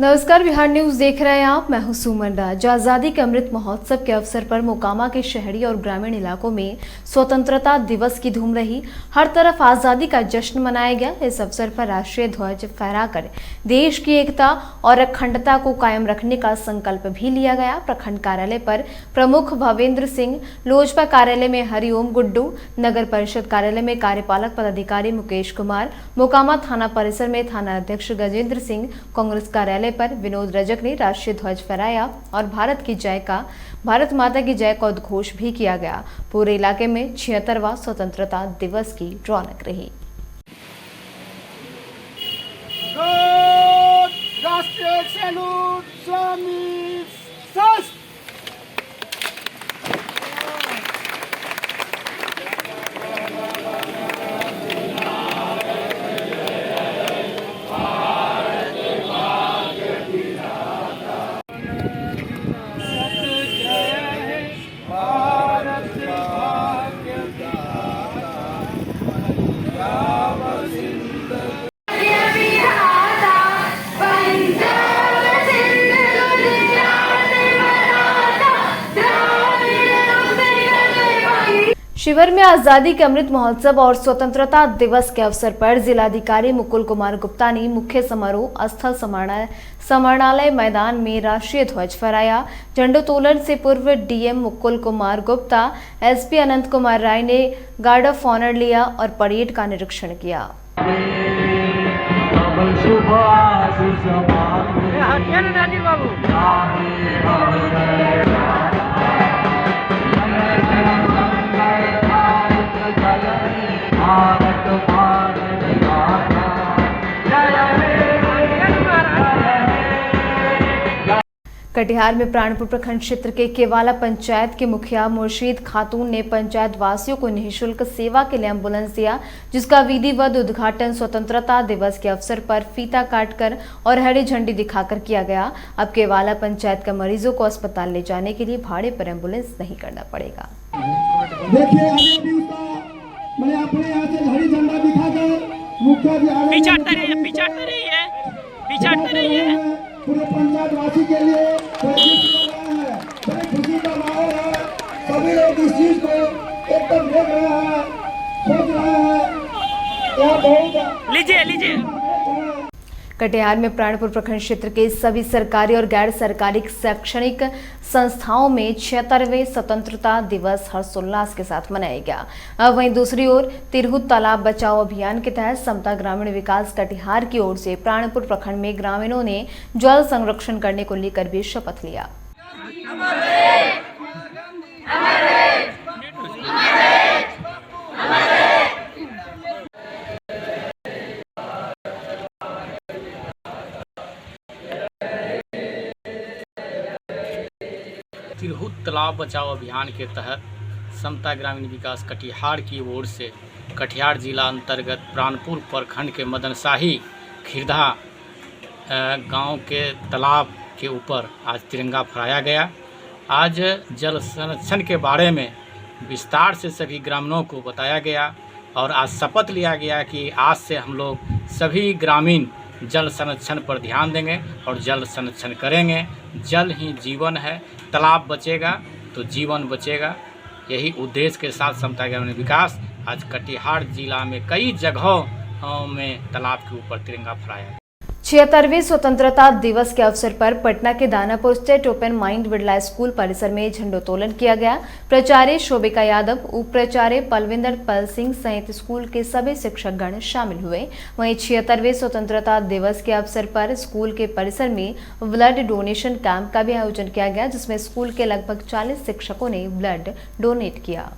नमस्कार, बिहार न्यूज देख रहे हैं आप। मैं हूं सुमन। जो आजादी के अमृत महोत्सव के अवसर पर मोकामा के शहरी और ग्रामीण इलाकों में स्वतंत्रता दिवस की धूम रही। हर तरफ आजादी का जश्न मनाया गया। इस अवसर पर राष्ट्रीय ध्वज फहराकर देश की एकता और अखंडता को कायम रखने का संकल्प भी लिया गया। प्रखंड कार्यालय पर प्रमुख भवेंद्र सिंह, लोजपा कार्यालय में हरिओम गुड्डू, नगर परिषद कार्यालय में कार्यपालक पदाधिकारी मुकेश कुमार, मोकामा थाना परिसर में थाना अध्यक्ष गजेंद्र सिंह, कांग्रेस कार्यालय पर विनोद रजक ने राष्ट्रीय ध्वज फहराया और भारत माता की जय का उद्घोष भी किया गया। पूरे इलाके में 76वां स्वतंत्रता दिवस की रौनक रही। राष्ट्रीय सैल्यूट स्वामी शस्त्र। शिविर में आजादी के अमृत महोत्सव और स्वतंत्रता दिवस के अवसर पर जिलाधिकारी मुकुल कुमार गुप्ता ने मुख्य समारोह स्थल समाहरणालय मैदान में राष्ट्रीय ध्वज फहराया। झंडोत्तोलन से पूर्व डीएम मुकुल कुमार गुप्ता, एसपी अनंत कुमार राय ने गार्ड ऑफ ऑनर लिया और परेड का निरीक्षण किया। कटिहार में प्राणपुर प्रखंड क्षेत्र के केवाला पंचायत के मुखिया मुर्शीद खातून ने पंचायत वासियों को निःशुल्क सेवा के लिए एम्बुलेंस दिया, जिसका विधिवत उद्घाटन स्वतंत्रता दिवस के अवसर पर फीता काटकर और हरी झंडी दिखाकर किया गया। अब केवाला पंचायत के मरीजों को अस्पताल ले जाने के लिए भाड़े पर एम्बुलेंस नहीं करना पड़ेगा। देखिए मैं अपने यहाँ से हरी झंडा दिखाकर मुखिया जी पिछाड़ते रही है पूरे पंचायत वासी के लिए बड़ी खुशी का माहौल है। सभी लोग इस चीज को एकदम देख रहे हैं, सोच रहे हैं। बहुत लीजिए कटिहार में प्राणपुर प्रखंड क्षेत्र के सभी सरकारी और गैर सरकारी शैक्षणिक संस्थाओं में 76वें स्वतंत्रता दिवस हर्षोल्लास के साथ मनाया गया। वहीं दूसरी ओर तिरहुत तालाब बचाओ अभियान के तहत समता ग्रामीण विकास कटिहार की ओर से प्राणपुर प्रखंड में ग्रामीणों ने जल संरक्षण करने को लेकर भी शपथ लिया। तिरहुत तालाब बचाओ अभियान के तहत समता ग्रामीण विकास कटिहार की ओर से कटिहार जिला अंतर्गत प्राणपुर प्रखंड के मदनशाही खिरधा गांव के तालाब के ऊपर आज तिरंगा फहराया गया। आज जल संरक्षण के बारे में विस्तार से सभी ग्रामीणों को बताया गया और आज शपथ लिया गया कि आज से हम लोग सभी ग्रामीण जल संरक्षण पर ध्यान देंगे और जल संरक्षण करेंगे। जल ही जीवन है, तालाब बचेगा तो जीवन बचेगा। यही उद्देश्य के साथ समता ग्रामीण विकास आज कटिहार जिला में कई जगहों में तालाब के ऊपर तिरंगा फहराया। 76वें स्वतंत्रता दिवस के अवसर पर पटना के Danapur state open mind Birla school परिसर में झंडोत्तोलन किया गया। प्राचार्य शोभिका यादव, उप प्राचार्य पलविंदर पल सिंह सहित स्कूल के सभी शिक्षकगण शामिल हुए। वहीं 76वें स्वतंत्रता दिवस के अवसर पर स्कूल के परिसर में ब्लड डोनेशन कैंप का भी आयोजन किया गया, जिसमें स्कूल के लगभग 40 शिक्षकों ने ब्लड डोनेट किया।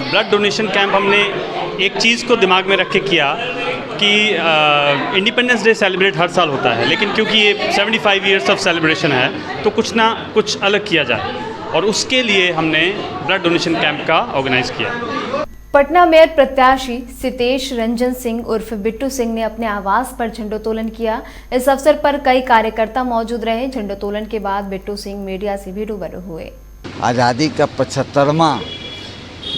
ब्लड डोनेशन कैंप हमने एक चीज़ को दिमाग में रख के किया कि इंडिपेंडेंस डे सेलिब्रेट हर साल होता है, लेकिन क्योंकि ये 75 इयर्स ऑफ सेलिब्रेशन है तो कुछ ना कुछ अलग किया जाए, और उसके लिए हमने ब्लड डोनेशन कैंप का ऑर्गेनाइज़ किया। पटना मेयर प्रत्याशी सितेश रंजन सिंह उर्फ बिट्टू सिंह ने अपने आवास पर झंडोत्तोलन किया। इस अवसर पर कई कार्यकर्ता मौजूद रहे। झंडोत्तोलन के बाद बिट्टू सिंह मीडिया से भी रूबरू हुए। आज़ादी का 75वां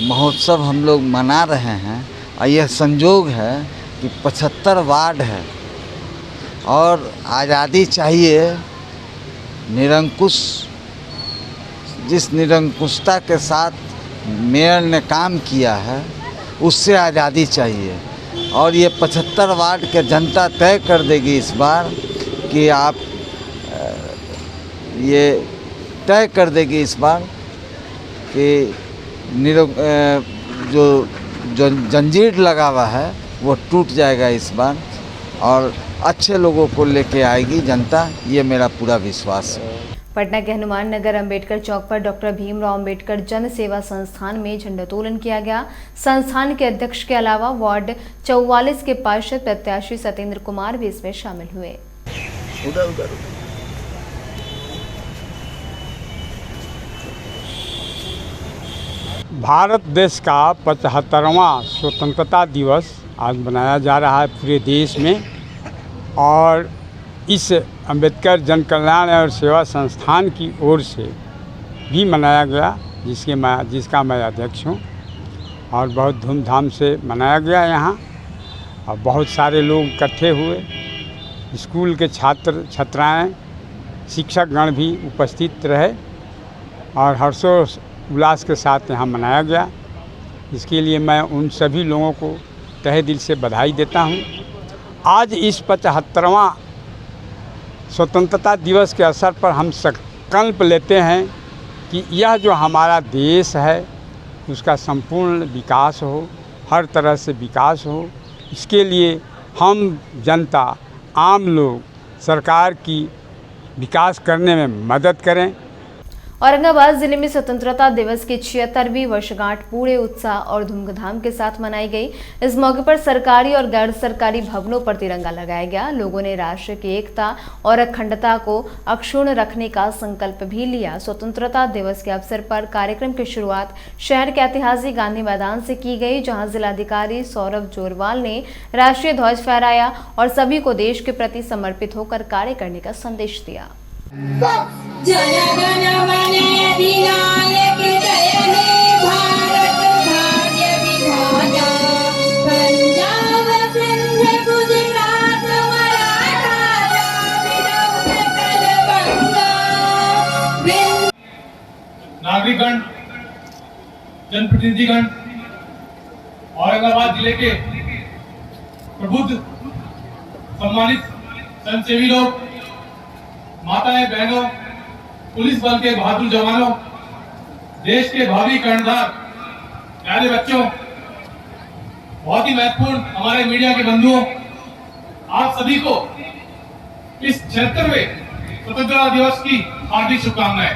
महोत्सव हम लोग मना रहे हैं और यह संजोग है कि 75 वार्ड है और आज़ादी चाहिए निरंकुश, जिस निरंकुशता के साथ मेयर ने काम किया है उससे आज़ादी चाहिए। और ये 75 वार्ड के जनता तय कर देगी इस बार कि आप ये तय कर देगी इस बार कि जो जंजीर लगा हुआ है वो टूट जाएगा इस बार और अच्छे लोगों को लेके आएगी जनता, ये मेरा पूरा विश्वास है। पटना के हनुमान नगर अंबेडकर चौक पर डॉक्टर भीमराव अंबेडकर जन सेवा संस्थान में झंडोत्तोलन किया गया। संस्थान के अध्यक्ष के अलावा वार्ड 44 के पार्षद प्रत्याशी सत्येंद्र कुमार भी इसमें शामिल हुए। भारत देश का 75वां स्वतंत्रता दिवस आज मनाया जा रहा है पूरे देश में और इस अंबेडकर जन कल्याण और सेवा संस्थान की ओर से भी मनाया गया, जिसका मैं अध्यक्ष हूँ और बहुत धूमधाम से मनाया गया यहाँ और बहुत सारे लोग इकट्ठे हुए। स्कूल के छात्र छात्राएँ शिक्षकगण भी उपस्थित रहे और हर्षोल्लास उल्लास के साथ यहाँ मनाया गया। इसके लिए मैं उन सभी लोगों को तहे दिल से बधाई देता हूँ। आज इस 75वां स्वतंत्रता दिवस के अवसर पर हम संकल्प लेते हैं कि यह जो हमारा देश है उसका संपूर्ण विकास हो, हर तरह से विकास हो। इसके लिए हम जनता, आम लोग सरकार की विकास करने में मदद करें। औरंगाबाद जिले में स्वतंत्रता दिवस की 76वीं वर्षगांठ पूरे उत्साह और धूमधाम के साथ मनाई गई। इस मौके पर सरकारी और गैर सरकारी भवनों पर तिरंगा लगाया गया। लोगों ने राष्ट्र की एकता और अखंडता को अक्षुण्ण रखने का संकल्प भी लिया। स्वतंत्रता दिवस के अवसर पर कार्यक्रम की शुरुआत शहर के ऐतिहासिक गांधी मैदान से की गई, जहां जिलाधिकारी सौरभ जोरवाल ने राष्ट्रीय ध्वज फहराया और सभी को देश के प्रति समर्पित होकर कार्य करने का संदेश दिया। जय गण मन अधिनायक जय हे भारत भाग्य विधाता, पंजाब सिंध गुजरात मराठा द्राविड़ उत्कल बंगा। नागरिकगण, जनप्रतिनिधिगण, औरंगाबाद जिले के प्रबुद्ध सम्मानित स्वयंसेवी लोग, माताएं बहनों, पुलिस बल के बहादुर जवानों, देश के भावी कर्णधार, प्यारे बच्चों, बहुत ही महत्वपूर्ण हमारे मीडिया के बंधुओं, आप सभी को इस 76वें स्वतंत्रता दिवस की हार्दिक शुभकामनाएं।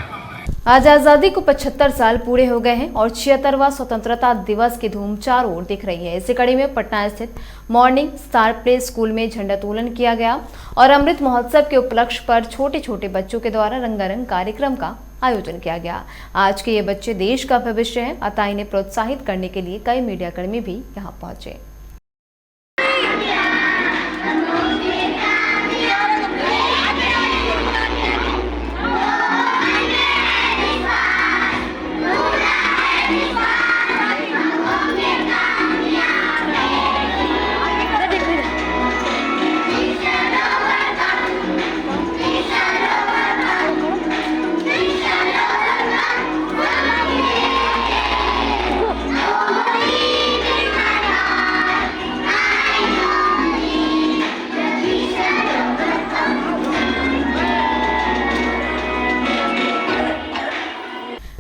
आज आजादी को 75 साल पूरे हो गए हैं और 76वां स्वतंत्रता दिवस की धूम चारों ओर दिख रही है। इसी कड़ी में पटना स्थित मॉर्निंग स्टार प्ले स्कूल में झंडोत्तोलन किया गया और अमृत महोत्सव के उपलक्ष्य पर छोटे छोटे बच्चों के द्वारा रंगारंग कार्यक्रम का आयोजन किया गया। आज के ये बच्चे देश का भविष्य हैं, अतः इन्हें प्रोत्साहित करने के लिए कई मीडिया कर्मी भी यहाँ पहुंचे।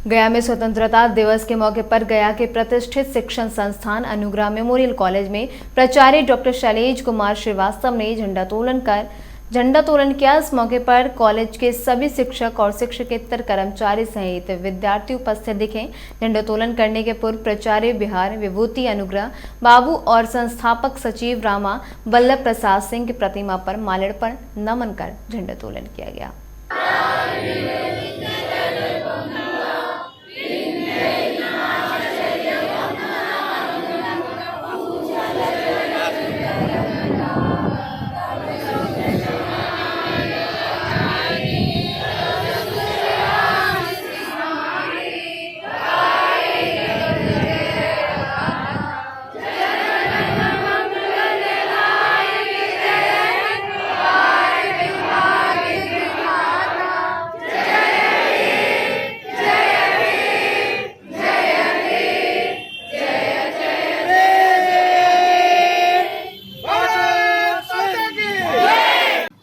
गया में स्वतंत्रता दिवस के मौके पर गया के प्रतिष्ठित शिक्षण संस्थान अनुग्रह मेमोरियल कॉलेज में प्राचार्य डॉक्टर शैलेश कुमार श्रीवास्तव ने झंडोत्तोलन किया। इस मौके पर कॉलेज के सभी शिक्षक और शिक्षकेतर कर्मचारी सहित विद्यार्थी उपस्थित दिखे। झंडोत्तोलन करने के पूर्व प्राचार्य बिहार विभूति अनुग्रह बाबू और संस्थापक सचिव रामा वल्लभ प्रसाद सिंह की प्रतिमा पर माल्यार्पण नमन कर झंडोत्तोलन किया गया।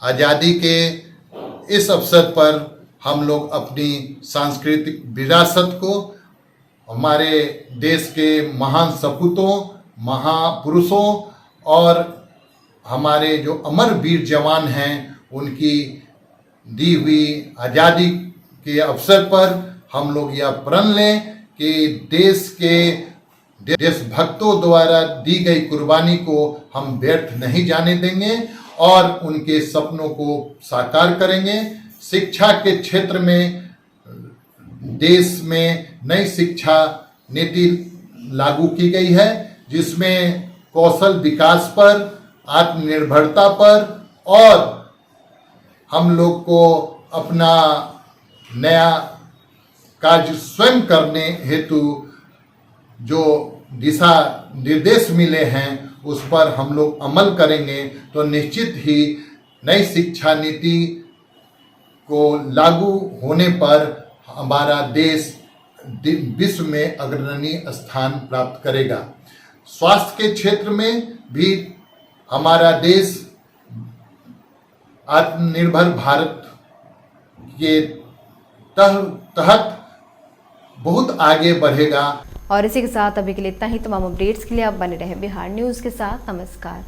आज़ादी के इस अवसर पर हम लोग अपनी सांस्कृतिक विरासत को, हमारे देश के महान सपूतों, महापुरुषों और हमारे जो अमर वीर जवान हैं उनकी दी हुई आज़ादी के अवसर पर हम लोग यह प्रण लें कि देशभक्तों द्वारा दी गई कुर्बानी को हम व्यर्थ नहीं जाने देंगे और उनके सपनों को साकार करेंगे। शिक्षा के क्षेत्र में देश में नई शिक्षा नीति लागू की गई है, जिसमें कौशल विकास पर, आत्मनिर्भरता पर और हम लोग को अपना नया कार्य स्वयं करने हेतु जो दिशा निर्देश मिले हैं उस पर हम लोग अमल करेंगे तो निश्चित ही नई शिक्षा नीति को लागू होने पर हमारा देश विश्व में अग्रणी स्थान प्राप्त करेगा। स्वास्थ्य के क्षेत्र में भी हमारा देश आत्मनिर्भर भारत के तहत बहुत आगे बढ़ेगा। और इसी के साथ अभी के लिए इतना ही। तमाम अपडेट्स के लिए आप बने रहें बिहार न्यूज़ के साथ। नमस्कार।